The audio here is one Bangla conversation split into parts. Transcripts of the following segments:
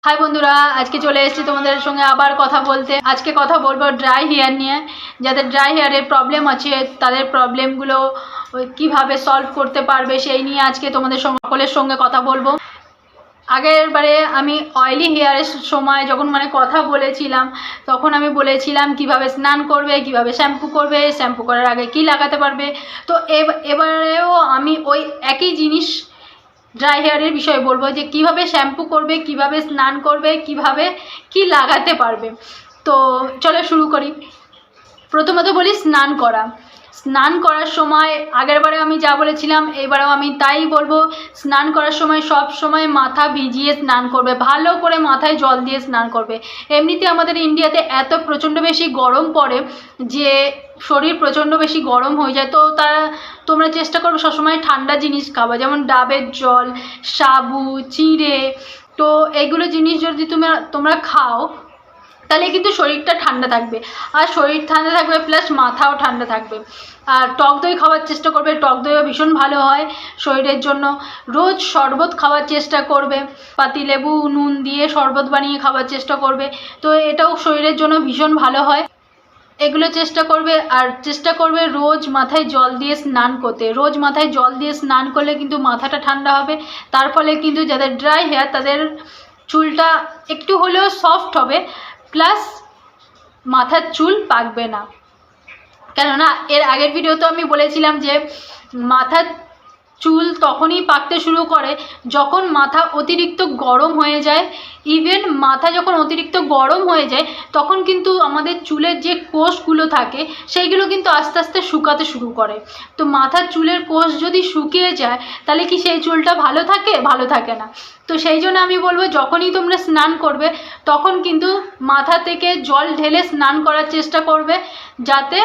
হাই বন্ধুরা, আজকে চলে এসেছি তোমাদের সঙ্গে আবার কথা বলতে। আজকে কথা বলবো ড্রাই হেয়ার নিয়ে। যাদের ড্রাই হেয়ারের প্রবলেম আছে তাদের প্রবলেমগুলো কিভাবে সলভ করতে পারবে সেই নিয়ে আজকে তোমাদের সকলের সঙ্গে কথা বলবো। আগের বারে আমি অয়েলি হেয়ারের সময় যখন কথা বলেছিলাম তখন আমি বলেছিলাম কিভাবে স্নান করবে, কিভাবে শ্যাম্পু করবে, শ্যাম্পু করার আগে কি লাগাতে পারবে। তো এবারেও আমি ওই একই জিনিস ড্রাই হেয়ারের বিষয়ে বলবো যে কিভাবে শ্যাম্পু করবে, কিভাবে স্নান করবে, কিভাবে কি লাগাতে পারবে। তো চলো শুরু করি। প্রথমত বলি স্নান করা। স্নান করার সময় আগেরবারে আমি যা বলেছিলাম এবারেও আমি তাই বলবো। স্নান করার সময় সব সময় মাথা ভিজিয়ে স্নান করবে, ভালো করে মাথায় জল দিয়ে স্নান করবে। এমনিতে আমাদের ইন্ডিয়াতে এত প্রচণ্ড বেশি গরম পড়ে যে শরীর প্রচণ্ড বেশি গরম হয়ে যায়। তো তোমরা চেষ্টা করবে সবসময় ঠান্ডা জিনিস খাওয়া, যেমন ডাবের জল, সাবু, চিড়ে। তো এইগুলো জিনিস যদি তোমরা খাও তাহলে কিন্তু শরীরটা ঠান্ডা থাকবে, আর শরীর ঠান্ডা থাকবে প্লাস মাথাও ঠান্ডা থাকবে। আর টক দই খাওয়ার চেষ্টা করবে, টক দইও ভীষণ ভালো হয় শরীরের জন্য। রোজ শরবত খাওয়ার চেষ্টা করবে, পাতিলেবু নুন দিয়ে শরবত বানিয়ে খাওয়ার চেষ্টা করবে। তো এটাও শরীরের জন্য ভীষণ ভালো হয়। এগুলো চেষ্টা করবে। আর চেষ্টা করবে রোজ মাথায় জল দিয়ে স্নান করতে। রোজ মাথায় জল দিয়ে স্নান করলে কিন্তু মাথাটা ঠান্ডা হবে। তার ফলে কিন্তু যাদের ড্রাই হেয়ার তাদের চুলটা একটু হলেও সফট হবে, প্লাস মাথার চুল পাকবে না। কেননা এর আগের ভিডিওতে আমি বলেছিলাম যে মাথার চুল তখনই পাকতে শুরু করে যখন মাথা অতিরিক্ত গরম হয়ে যায়। ইভেন মাথা যখন অতিরিক্ত গরম হয়ে যায় তখন কিন্তু আমাদের চুলের যে কোষগুলো থাকে সেইগুলো কিন্তু আস্তে আস্তে শুকাতে শুরু করে। তো মাথার চুলের কোষ যদি শুকিয়ে যায় তাহলে কি সেই চুলটা ভালো থাকে? ভালো থাকে না। তো সেই জন্য আমি বলবো যখনই তোমরা স্নান করবে তখন কিন্তু মাথা থেকে জল ঢেলে স্নান করার চেষ্টা করবে, যাতে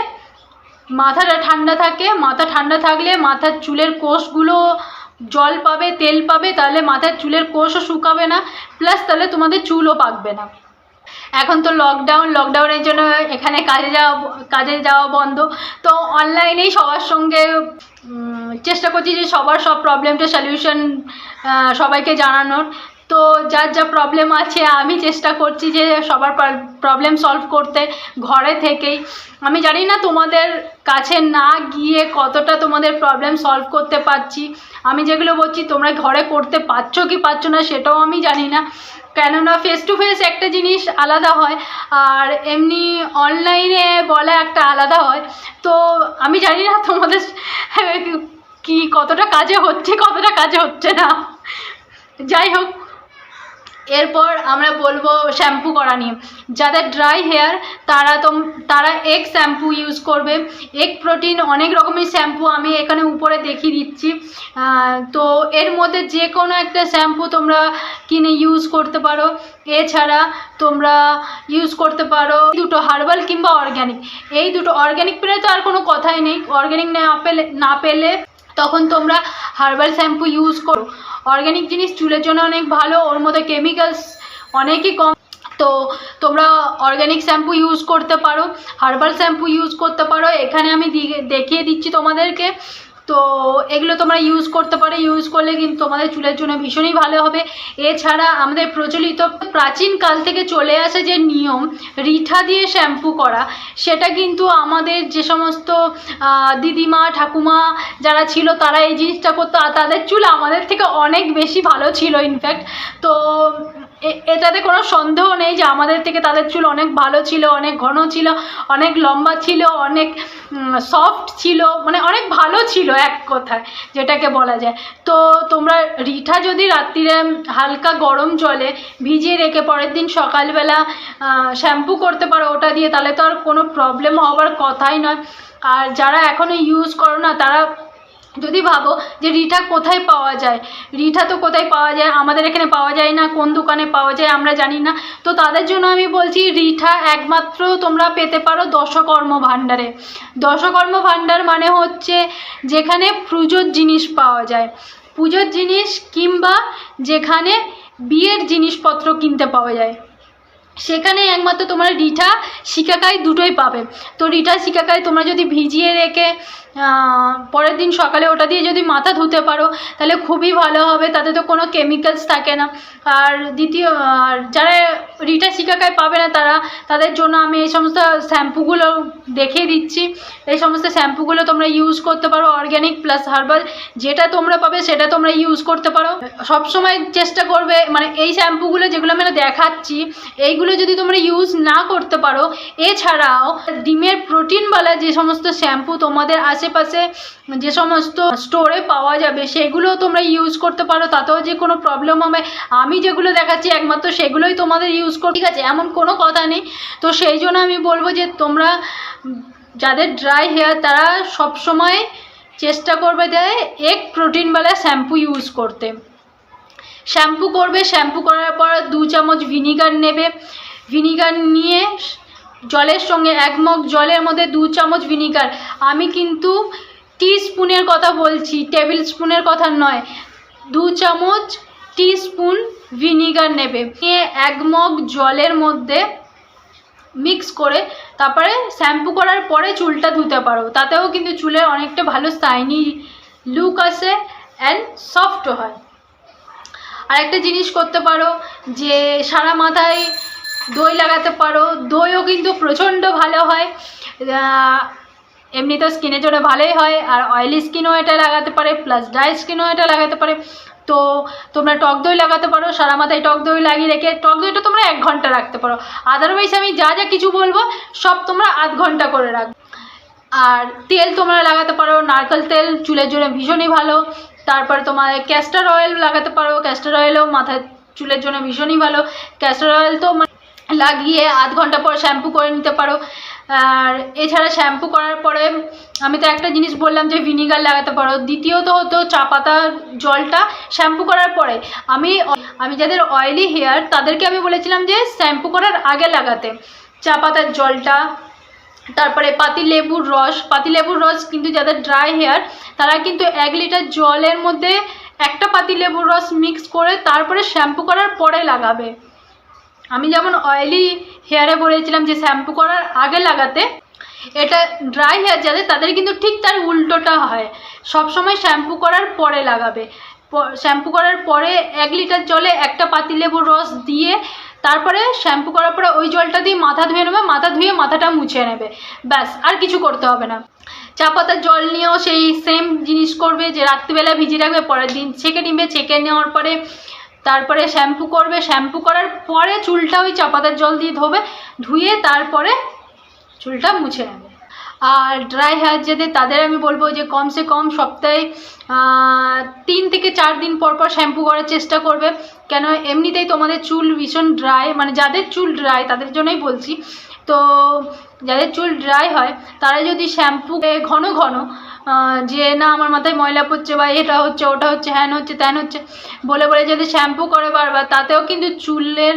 মাথাটা ঠান্ডা থাকে। মাথা ঠান্ডা থাকলে মাথার চুলের কোষগুলো জল পাবে, তেল পাবে, তাহলে মাথার চুলের কোষও শুকাবে না, প্লাস তাহলে তোমাদের চুলও পাকবে না। এখন তো লকডাউনের জন্য এখানে কাজে যাওয়া বন্ধ। তো অনলাইনেই সবার সঙ্গে চেষ্টা করছি যে সবার সব প্রবলেমটা সলিউশন সবাইকে জানানোর। তো যার যা প্রবলেম আছে আমি চেষ্টা করছি যে সবার প্রবলেম সলভ করতে ঘরে থেকেই। আমি জানি না তোমাদের কাছে না গিয়ে কতটা তোমাদের প্রবলেম সলভ করতে পারছি। আমি যেগুলো বলছি তোমরা ঘরে করতে পারছো কি পারছো না সেটাও আমি জানি না, কেননা ফেস টু ফেস একটা জিনিস আলাদা হয় আর এমনি অনলাইনে বলা একটা আলাদা হয়। তো আমি জানি না তোমাদের কি কতটা কাজে হচ্ছে কতটা কাজে হচ্ছে না। যাই হোক, এরপর আমরা বলবো শ্যাম্পু করা নিয়ে। যাদের ড্রাই হেয়ার তারা এগ শ্যাম্পু ইউজ করবে। এগ প্রোটিন অনেক রকমের শ্যাম্পু আমি এখানে উপরে দেখিয়ে দিচ্ছি। তো এর মধ্যে যে কোনো একটা শ্যাম্পু তোমরা কিনে ইউজ করতে পারো। এছাড়া তোমরা ইউজ করতে পারো দুটো হার্বাল কিংবা অর্গ্যানিক। এই দুটো অর্গ্যানিক পেলে তো আর কোনো কথাই নেই, অর্গ্যানিক না পেলে তখন তোমরা হার্বাল শ্যাম্পু ইউজ করো। অর্গ্যানিক জিনিস চুলের জন্য অনেক ভালো, ওর মধ্যে কেমিক্যালস অনেকই কম। তো তোমরা অর্গ্যানিক শ্যাম্পু ইউজ করতে পারো, হার্বাল শ্যাম্পু ইউজ করতে পারো। এখানে আমি দেখিয়ে দিচ্ছি তোমাদেরকে। তো এগুলো তোমরা ইউজ করতে পারো। ইউজ করলে কিন্তু তোমাদের চুলের জন্য ভীষণই ভালো হবে। এছাড়া আমাদের প্রচলিত প্রাচীনকাল থেকে চলে আসে যে নিয়ম রিঠা দিয়ে শ্যাম্পু করা, সেটা কিন্তু আমাদের যে সমস্ত দিদিমা ঠাকুমা যারা ছিল তারা এই জিনিসটা করতো, আর তাদের চুল আমাদের থেকে অনেক বেশি ভালো ছিল ইনফ্যাক্ট। তো এটাতে কোনো সন্দেহ নেই যে আমাদের থেকে তাদের চুল অনেক ভালো ছিল, অনেক ঘন ছিল, অনেক লম্বা ছিল, অনেক সফট ছিল, অনেক ভালো ছিল এক কথায় যেটাকে বলা যায়। তো তোমরা রিঠা যদি রাত্রিরে হালকা গরম জলে ভিজিয়ে রেখে পরের দিন সকালবেলা শ্যাম্পু করতে পারো ওটা দিয়ে, তাহলে তো আর কোনো প্রবলেম হওয়ার কথাই নয়। আর যারা এখনও ইউজ করো না তারা যদি ভাবো যে রিঠা কোথায় পাওয়া যায়, রিঠা তো কোথায় পাওয়া যায়, আমাদের এখানে পাওয়া যায় না, কোন দোকানে পাওয়া যায় আমরা জানি না। তো তাদের জন্য আমি বলছি রিঠা একমাত্র তোমরা পেতে পারো দশকর্ম ভাণ্ডারে। দশকর্ম ভাণ্ডার মানে হচ্ছে যেখানে পুজোর জিনিস পাওয়া যায়, পুজোর জিনিস কিংবা যেখানে বিয়ের জিনিসপত্র কিনতে পাওয়া যায়। সেখানে একমাত্র তোমরা রিঠা শিকাকাই দুটোই পাবে। তো রিঠা শিকাকাই তোমরা যদি ভিজিয়ে রেখে পরের দিন সকালে ওটা দিয়ে যদি মাথা ধুতে পারো তাহলে খুবই ভালো হবে, তাতে তো কোনো কেমিক্যালস থাকে না। আর দ্বিতীয়, আর যারা রিঠা শিকাকাই পাবে না তাদের জন্য আমি এই সমস্ত শ্যাম্পুগুলো দেখিয়ে দিচ্ছি। এই সমস্ত শ্যাম্পুগুলো তোমরা ইউজ করতে পারো, অর্গ্যানিক প্লাস হার্বাল, যেটা তোমরা পাবে সেটা তোমরা ইউজ করতে পারো। সবসময় চেষ্টা করবে, মানে এই শ্যাম্পুগুলো যেগুলো আমি দেখাচ্ছি এইগুলো যদি তোমরা ইউজ না করতে পারো, এছাড়াও ডিমের প্রোটিনওয়ালা যে সমস্ত শ্যাম্পু তোমাদের আশেপাশে যে সমস্ত স্টোরে পাওয়া যাবে সেগুলো তোমরা ইউজ করতে পারো, তাতেও যে কোনো প্রবলেম হবে। আমি যেগুলো দেখাচ্ছি একমাত্র সেগুলোই তোমাদের ইউজ করো, ঠিক আছে, এমন কোনো কথা নেই। তো সেই জন্য আমি বলবো যে তোমরা যাদের ড্রাই হেয়ার তারা সবসময় চেষ্টা করবে যে এক প্রোটিনওয়ালা শ্যাম্পু ইউজ করতে। শ্যাম্পু করবে, শ্যাম্পু করার পর 2 চামচ ভিনিগার নেবে। ভিনিগার নিয়ে জলের সঙ্গে 1 মগ জলের মধ্যে 2 চামচ ভিনিগার, আমি কিন্তু টিস্পুনের কথা বলছি, টেবিল স্পুনের কথা নয়, 2 চামচ টিস্পুন ভিনিগার নেবে, নিয়ে 1 মগ জলের মধ্যে মিক্স করে তারপরে শ্যাম্পু করার পরে চুলটা ধুতে পারো, তাতেও কিন্তু চুলের অনেকটা ভালো শাইনি লুক আসে অ্যান্ড সফট হয়। আর একটা জিনিস করতে পারো যে সারা মাথায় দই লাগাতে পারো, দইও কিন্তু প্রচণ্ড ভালো হয়, এমনি তো স্কিনের জন্য ভালোই হয়, আর অয়েলি স্কিনও এটা লাগাতে পারে, প্লাস ড্রাই স্কিনও এটা লাগাতে পারে। তো তোমরা টক দই লাগাতে পারো, সারা মাথায় টক দই লাগিয়ে রেখে টক দইটা তোমরা 1 ঘন্টা রাখতে পারো। আদারওয়াইজ আমি যা যা কিছু বলবো সব তোমরা আধ ঘন্টা করে রাখবে। আর তেল তোমরা লাগাতে পারো, নারকেল তেল চুলের জন্য ভীষণই ভালো। তারপর তোমার ক্যাস্টর অয়েল লাগাতে পারো, ক্যাস্টর অয়েলও মাথায় চুলের জন্য ভীষণই ভালো। ক্যাস্টর অয়েল তো লাগিয়ে আধ ঘন্টা পর শ্যাম্পু করে নিতে পারো। আর এছাড়া শ্যাম্পু করার পরে আমি তো একটা জিনিস বললাম যে ভিনিগার লাগাতে পারো। দ্বিতীয়ত হতো চা পাতার জলটা শ্যাম্পু করার পরে। আমি যাদের অয়েলি হেয়ার তাদেরকে আমি বলেছিলাম যে শ্যাম্পু করার আগে লাগাতে চা পাতার জলটা। তারপরে পাতিলেবুর রস কিন্তু যাদের ড্রাই হেয়ার তারা কিন্তু 1 লিটার জলের মধ্যে একটা পাতিলেবুর রস মিক্স করে তারপরে শ্যাম্পু করার পরে লাগাবে। আমি যেমন অয়েলি হেয়ারে বলেছিলাম যে শ্যাম্পু করার আগে লাগাতে, এটা ড্রাই হেয়ার যাদের তাদের কিন্তু ঠিক তার উল্টোটা হয়, সবসময় শ্যাম্পু করার পরে লাগাবে। শ্যাম্পু করার পরে 1 লিটার জলে একটা পাতিলেবুর রস দিয়ে তারপরে শ্যাম্পু করার পরে ওই জলটা দিয়ে মাথা ধুয়ে নেবে, মাথা ধুয়ে মাথাটা মুছে নেবে, ব্যাস, আর কিছু করতে হবে না। চা পাতার জল নিয়েও সেই সেম জিনিস করবে, যে রাত্রিবেলা ভিজিয়ে রাখবে, পরের দিন ছেঁকে নিবে, ছেঁকে নেওয়ার পরে তারপরে শ্যাম্পু করবে, শ্যাম্পু করার পরে চুলটা ওই চা পাতার জল দিয়ে ধোবে, ধুয়ে তারপরে চুলটা মুছে নেবে। আর ড্রাই হেয়ার যাদের তাদের আমি বলবো যে কমসে কম সপ্তাহে 3 থেকে 4 দিন পর পর শ্যাম্পু করার চেষ্টা করবে। কেন, এমনিতেই তোমাদের চুল ভীষণ ড্রাই, মানে যাদের চুল ড্রাই তাদের জন্যই বলছি। তো যাদের চুল ড্রাই হয় তারা যদি শ্যাম্পু ঘন ঘন যে না আমার মাথায় ময়লা পড়ছে বা এটা হচ্ছে ওটা হচ্ছে হ্যান হচ্ছে ত্যান হচ্ছে বলে বলে যদি শ্যাম্পু করে বারবার, তাতেও কিন্তু চুলের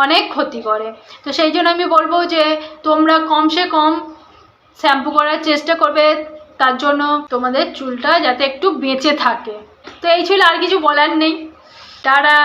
অনেক ক্ষতি করে। তো সেই জন্য আমি বলবো যে তোমরা কমসে কম শ্যাম্পু করার চেষ্টা করবে, তার জন্য তোমাদের চুলটা যাতে একটু বেঁচে থাকে। তো এই ছিল, আর কিছু বলার নেই। টাটা।